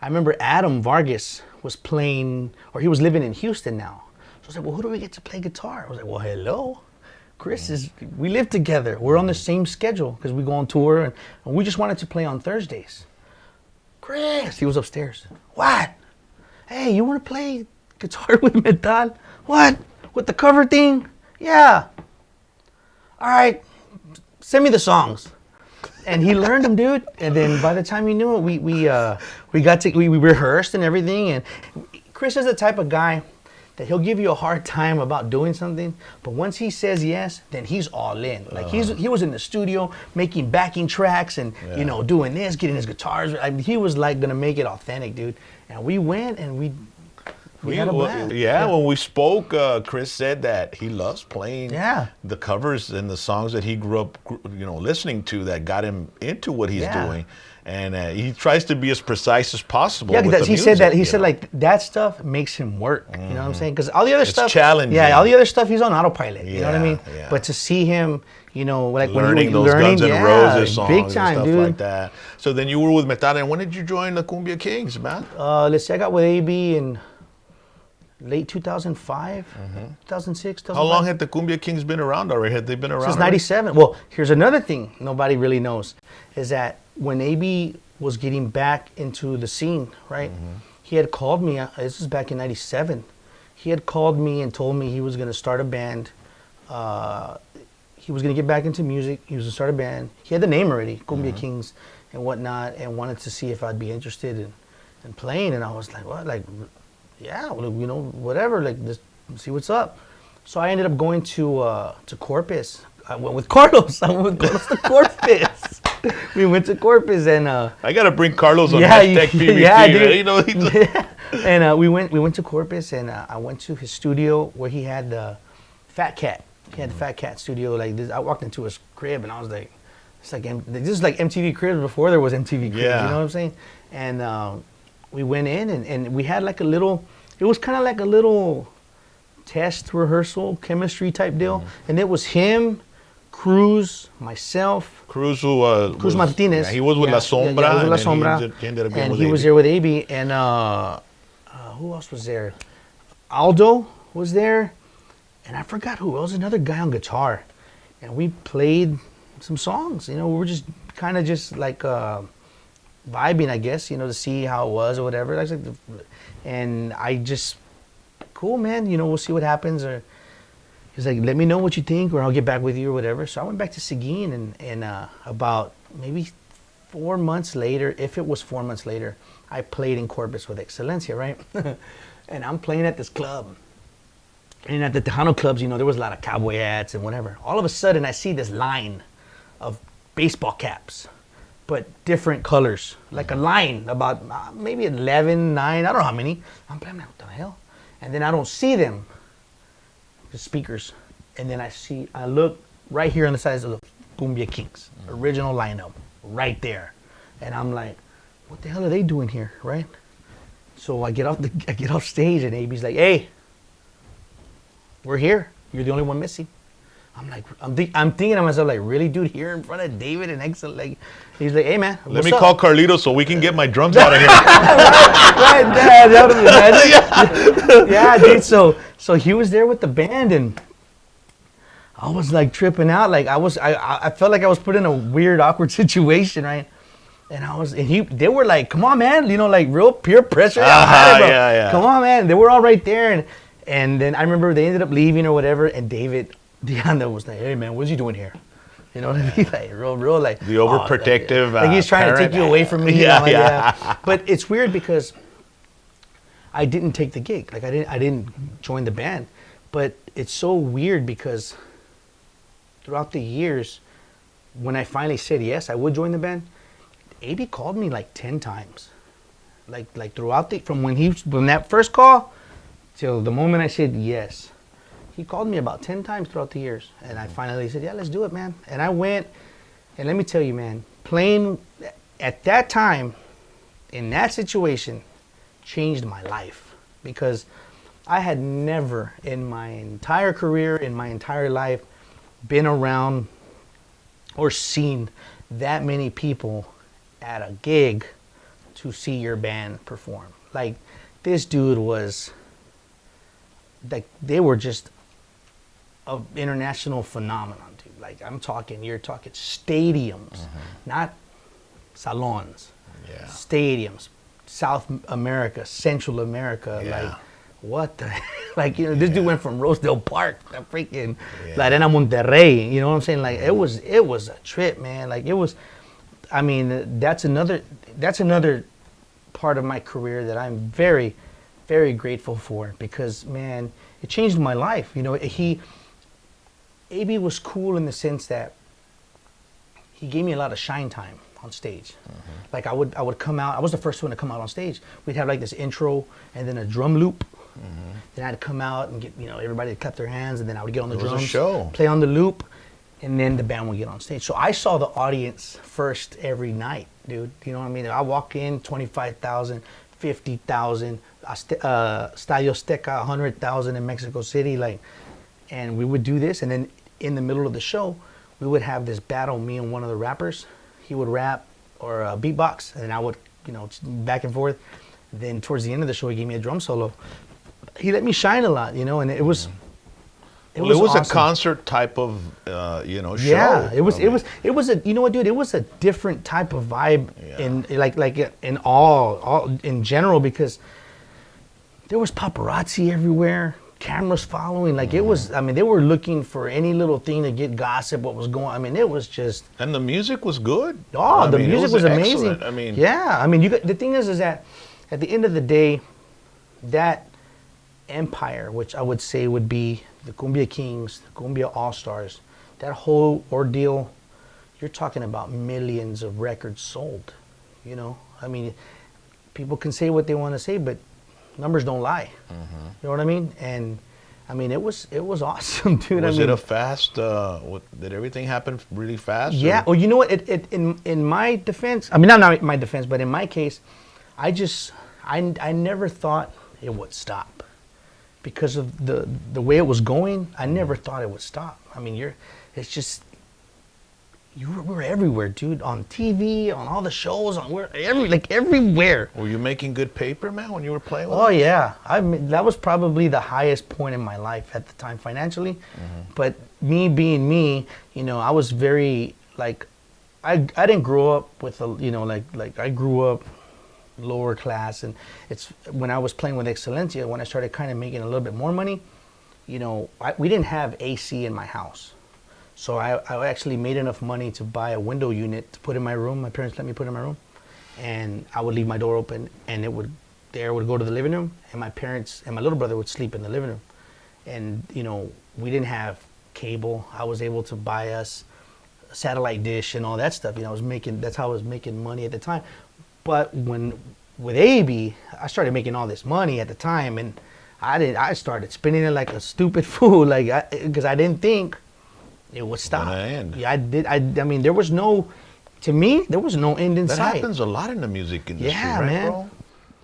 I remember Adam Vargas was playing, or he was living in Houston now. So I was like, well, who do we get to play guitar? I was like, well, hello. Chris is, we live together. We're on the same schedule because we go on tour and we just wanted to play on Thursdays. Chris, he was upstairs. What? Hey, you want to play guitar with Metal? What? With the cover thing? Yeah. All right, send me the songs. And he learned them, dude. And then by the time he knew it, we rehearsed and everything. And Chris is the type of guy that he'll give you a hard time about doing something, but once he says yes, then he's all in. Like he was in the studio making backing tracks and doing this, getting his guitars. I mean, he was like gonna make it authentic, dude. And we went and we had a blast. When we spoke, Chris said that he loves playing the covers and the songs that he grew up, listening to that got him into what he's doing. And he tries to be as precise as possible. Yeah, because he said that. He said like that stuff makes him work. You know what I'm saying? Because all the other stuff, it's challenging. Yeah, all the other stuff he's on autopilot. You know what I mean? Yeah. But to see him, like learning those Guns N' Roses songs big time, and stuff dude. like that. So then you were with Metal, and when did you join the Kumbia Kings, man? Let's see, I got with AB in late 2005, 2006. 2005. How long had the Kumbia Kings been around already? Had they been around since '97? Well, here's another thing nobody really knows is that when AB was getting back into the scene, right? He had called me. This was back in '97. He had called me and told me he was going to start a band. He was going to get back into music. He was going to start a band. He had the name already, Kumbia Kings and whatnot, and wanted to see if I'd be interested in playing. And I was like, what? Like, yeah, well, whatever. Like, just see what's up. So I ended up going to Corpus. I went with Carlos. I went with Carlos to Corpus. We went to Corpus and I gotta bring Carlos on hashtag PBT. Yeah, dude. And we went to Corpus and I went to his studio where he had Fat Cat. He had the Fat Cat studio like this. I walked into his crib and I was like, this is like MTV Cribs before there was MTV Cribs. Yeah. You know what I'm saying? And we went in and we had like a little. It was kind of like a little test rehearsal, chemistry type deal, and it was him, Cruz, myself. Cruz Martinez. Yeah, he was with La Sombra. Yeah, he was with La Sombra. And he was there with AB. And who else was there? Aldo was there. And I forgot who. It was another guy on guitar. And we played some songs. We were just kind of just like vibing, I guess, to see how it was or whatever. And I just, cool, man, we'll see what happens. Or he's like, let me know what you think or I'll get back with you or whatever. So I went back to Seguin and about maybe 4 months later, if it was 4 months later, I played in Corpus with Excelencia, right? And I'm playing at this club. And at the Tejano clubs, there was a lot of cowboy hats and whatever. All of a sudden, I see this line of baseball caps, but different colors. Like a line about maybe 11, 9, I don't know how many. I'm playing, what the hell? And then I don't see them, the speakers. And then I look right here on the sides of the Kumbia Kings, original lineup, right there. And I'm like, what the hell are they doing here, right? So I get off stage and AB's like, hey, we're here. You're the only one missing. I'm like, I'm thinking to myself, like, really, dude, here in front of David and Excel, like, he's like, hey, man, let me call Carlito so we can get my drums out of here. right, Dad, that would be nice. Yeah, dude. So he was there with the band, and I was like tripping out. Like I felt like I was put in a weird, awkward situation, right? And they were like, come on, man, like real peer pressure. Yeah. Come on, man. They were all right there, and then I remember they ended up leaving or whatever, and Deanna was like, hey, man, what's he doing here? You know what I mean? Like, real, like... The overprotective like he's trying to take you away from me. Yeah. But it's weird because I didn't take the gig. Like, I didn't join the band. But it's so weird because throughout the years, when I finally said yes, I would join the band, AB called me like 10 times. Like throughout from that first call till the moment I said yes. He called me about 10 times throughout the years. And I finally said, yeah, let's do it, man. And I went, and let me tell you, man, playing at that time, in that situation, changed my life. Because I had never in my entire career, in my entire life, been around or seen that many people at a gig to see your band perform. Like, this dude was, like, they were just an international phenomenon, dude. Like, you're talking stadiums, not salons, stadiums, South America, Central America, like, what the, like, this dude went from Rosedale Park to freaking La Arena Monterrey, you know what I'm saying? Like, it was a trip, man. Like, it was, I mean, that's another part of my career that I'm very, very grateful for, because, man, it changed my life. AB was cool in the sense that he gave me a lot of shine time on stage. Like, I would come out, I was the first one to come out on stage. We'd have like this intro and then a drum loop. Then I'd come out and get, everybody would clap their hands, and then I would get on the drums, play on the loop, and then the band would get on stage. So I saw the audience first every night, dude. You know what I mean? I walk in, 25,000, 50,000, Estadio Azteca, 100,000 in Mexico City, like, and we would do this, and then in the middle of the show, we would have this battle, me and one of the rappers. He would rap or beatbox, and I would, back and forth. Then towards the end of the show, he gave me a drum solo. He let me shine a lot, and it was. It was awesome. A concert type of, show. Yeah, it was. It was a. You know what, dude? It was a different type of vibe in in all in general, because there was paparazzi everywhere, cameras following. Like, it was. I mean, they were looking for any little thing to get gossip. What was going? I mean, it was just. And the music was good. Oh, the music was amazing. Excellent. I mean, yeah. I mean, the thing is that at the end of the day, that empire, which I would say would be the Kumbia Kings, the Kumbia All-Stars, that whole ordeal, you're talking about millions of records sold, I mean, people can say what they want to say, but numbers don't lie. You know what I mean? And I mean, it was awesome, dude. Was it a fast, did everything happen really fast? Yeah, well, you know what, in my defense, I mean, not in my defense, but in my case, I never thought it would stop. Because of the way it was going, I never thought it would stop. I mean, we were everywhere, dude. On TV, on all the shows, everywhere. Were you making good paper, man, when you were playing with them? Yeah. I mean, that was probably the highest point in my life at the time financially. But me being me, I was very, like, I didn't grow up with I grew up lower class, and it's when I was playing with Excelencia, when I started kind of making a little bit more money, we didn't have AC in my house, so I actually made enough money to buy a window unit to put in my room. My parents let me put in my room, and I would leave my door open, and the air would go to the living room, and my parents and my little brother would sleep in the living room. And we didn't have cable. I was able to buy us a satellite dish and all that stuff. That's how I was making money at the time. But with AB, I started making all this money at the time, and I started spending it like a stupid fool, because I didn't think it would stop. Yeah, I did. I mean, there was no end in sight. That happens a lot in the music industry, right, man? Bro?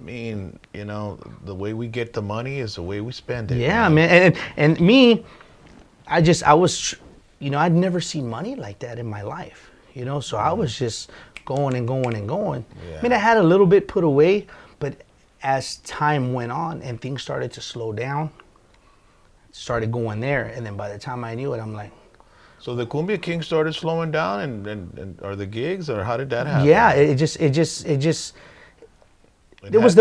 I mean, the way we get the money is the way we spend it. Yeah, man. And me, I'd never seen money like that in my life, so I was just going and going and going. Yeah. I mean, I had a little bit put away, but as time went on and things started to slow down, started going there, and then by the time I knew it, I'm like. So the Kumbia Kings started slowing down, and are the gigs, or how did that happen? Yeah, there was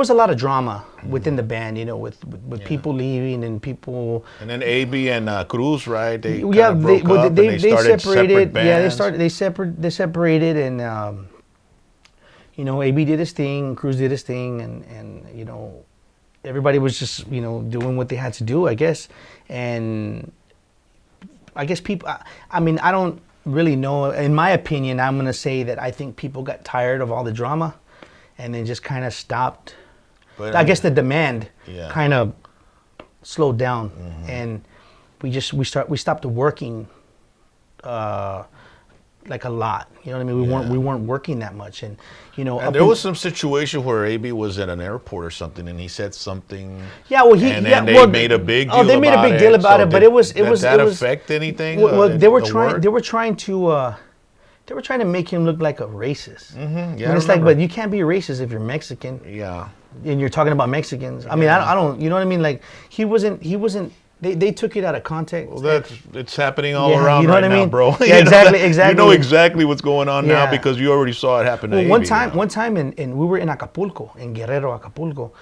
a lot of drama within the band, with people leaving and people. And then AB and Cruz, right? They separated. They separated, and AB did his thing, Cruz did his thing, and everybody was just doing what they had to do, I guess. And I guess people. I mean, I don't really know. In my opinion, I'm gonna say that I think people got tired of all the drama, and then just kind of stopped. But I guess the demand kind of slowed down, and we stopped working like a lot. You know what I mean? We weren't working that much, and And there was some situation where AB was at an airport or something, and he said something. Yeah, well, they made a big deal. Oh, they made a big deal about it, but it was. Did that affect anything? Well, they were trying to. they were trying to make him look like a racist. Mm-hmm. Yeah, and it's like, but you can't be racist if you're Mexican. Yeah. And you're talking about Mexicans. I mean, I don't, you know what I mean? Like, he wasn't. They took it out of context. Well, it's happening all around you know right what I mean? now, bro. Yeah, exactly. You know exactly what's going on now because you already saw it happen. Well, one time, and we were in Acapulco, in Guerrero, Acapulco.